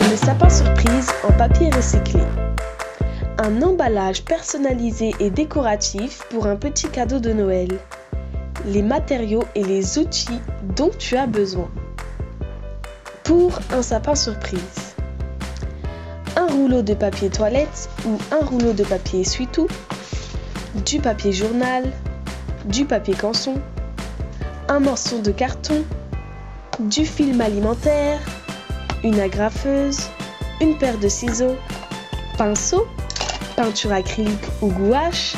Le sapin surprise en papier recyclé. Un emballage personnalisé et décoratif pour un petit cadeau de Noël. Les matériaux et les outils dont tu as besoin. Pour un sapin surprise. Un rouleau de papier toilette ou un rouleau de papier essuie-tout. Du papier journal. Du papier canson. Un morceau de carton. Du film alimentaire. Une agrafeuse. Une paire de ciseaux. Pinceau. Peinture acrylique ou gouache,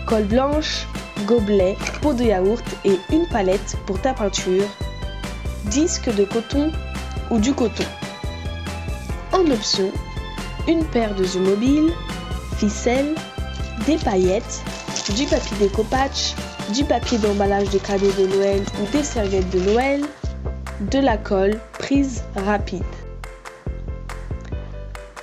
colle blanche, gobelet, pot de yaourt et une palette pour ta peinture, disque de coton ou du coton. En option, une paire de zoom mobile, ficelle, des paillettes, du papier découpage, du papier d'emballage de cadeaux de Noël ou des serviettes de Noël, de la colle prise rapide.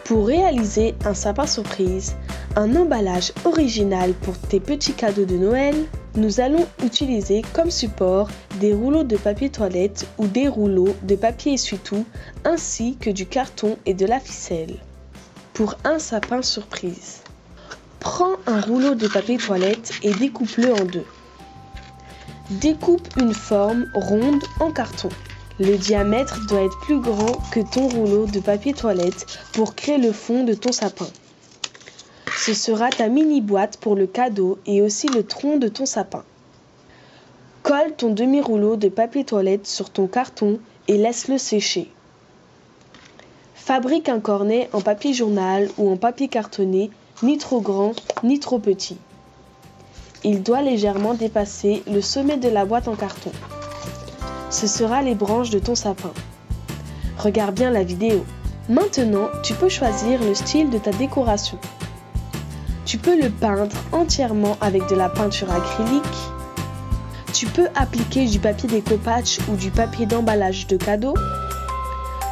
Pour réaliser un sapin surprise, un emballage original pour tes petits cadeaux de Noël, nous allons utiliser comme support des rouleaux de papier toilette ou des rouleaux de papier essuie-tout ainsi que du carton et de la ficelle. Pour un sapin surprise, prends un rouleau de papier toilette et découpe-le en deux. Découpe une forme ronde en carton. Le diamètre doit être plus grand que ton rouleau de papier toilette pour créer le fond de ton sapin. Ce sera ta mini-boîte pour le cadeau et aussi le tronc de ton sapin. Colle ton demi-rouleau de papier toilette sur ton carton et laisse-le sécher. Fabrique un cornet en papier journal ou en papier cartonné, ni trop grand ni trop petit. Il doit légèrement dépasser le sommet de la boîte en carton. Ce sera les branches de ton sapin. Regarde bien la vidéo. Maintenant, tu peux choisir le style de ta décoration. Tu peux le peindre entièrement avec de la peinture acrylique. Tu peux appliquer du papier découpage ou du papier d'emballage de cadeaux.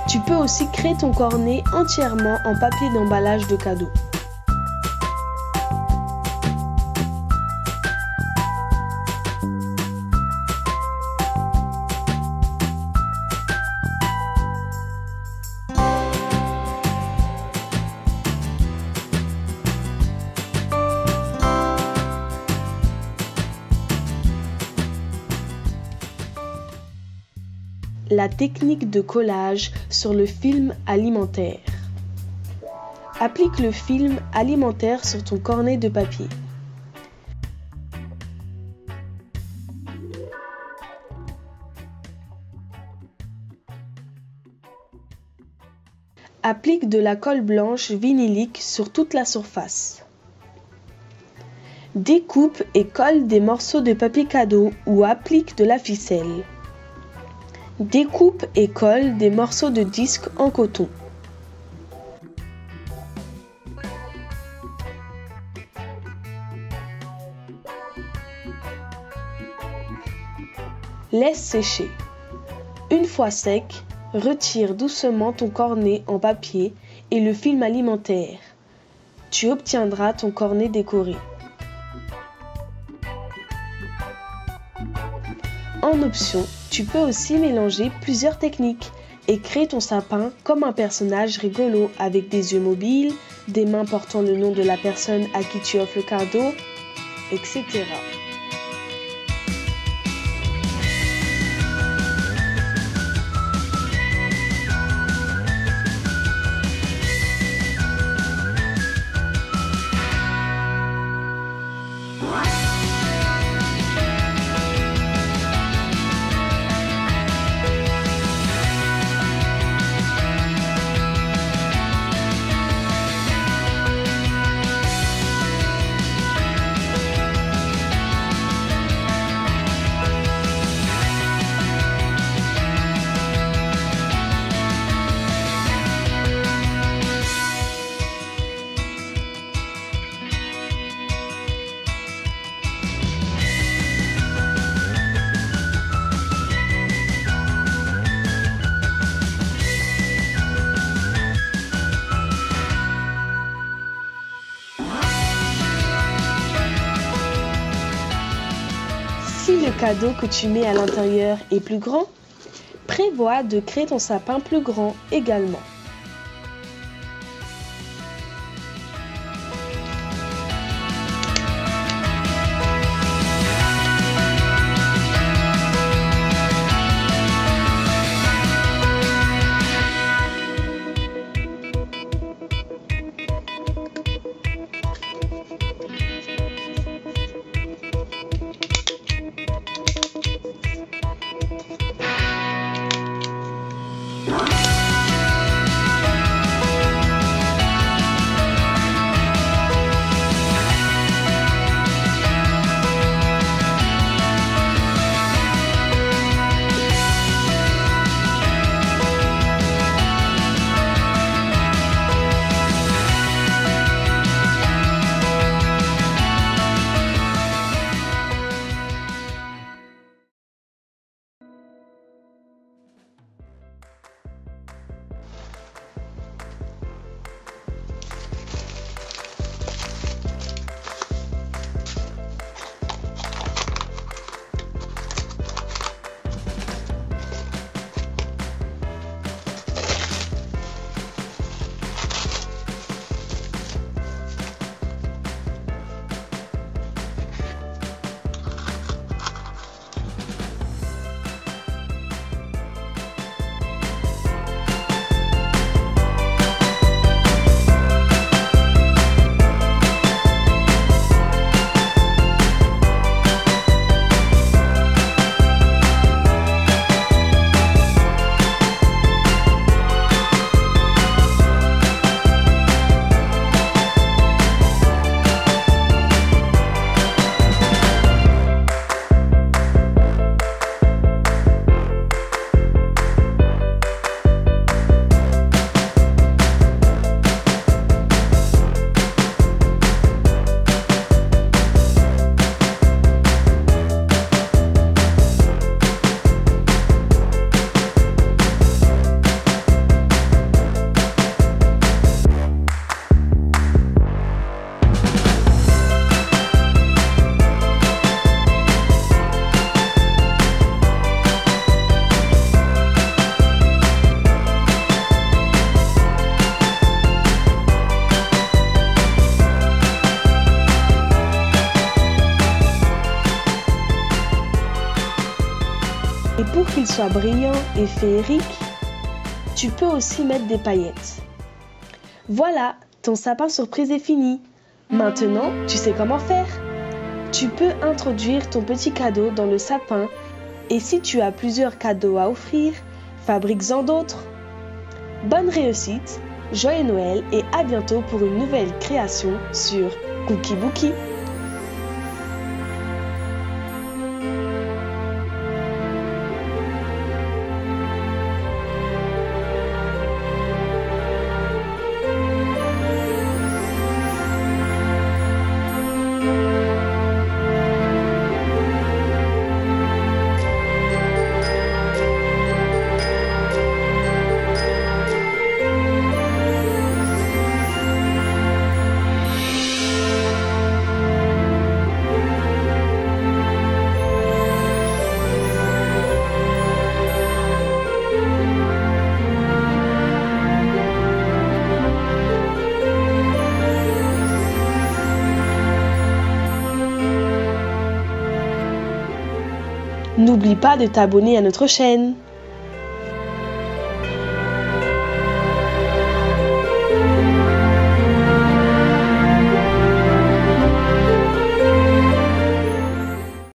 Tu peux aussi créer ton cornet entièrement en papier d'emballage de cadeaux. La technique de collage sur le film alimentaire. Applique le film alimentaire sur ton cornet de papier. Applique de la colle blanche vinylique sur toute la surface. Découpe et colle des morceaux de papier cadeau ou applique de la ficelle. Découpe et colle des morceaux de disque en coton. Laisse sécher. Une fois sec, retire doucement ton cornet en papier et le film alimentaire. Tu obtiendras ton cornet décoré. En option, tu peux aussi mélanger plusieurs techniques et créer ton sapin comme un personnage rigolo avec des yeux mobiles, des mains portant le nom de la personne à qui tu offres le cadeau, etc. Si le cadeau que tu mets à l'intérieur est plus grand, prévois de créer ton sapin plus grand également. pour qu'il soit brillant et féerique, tu peux aussi mettre des paillettes. Voilà, ton sapin surprise est fini. Maintenant, tu sais comment faire. Tu peux introduire ton petit cadeau dans le sapin et si tu as plusieurs cadeaux à offrir, fabrique-en d'autres. Bonne réussite, joyeux Noël et à bientôt pour une nouvelle création sur Cookie Bookie. N'oublie pas de t'abonner à notre chaîne.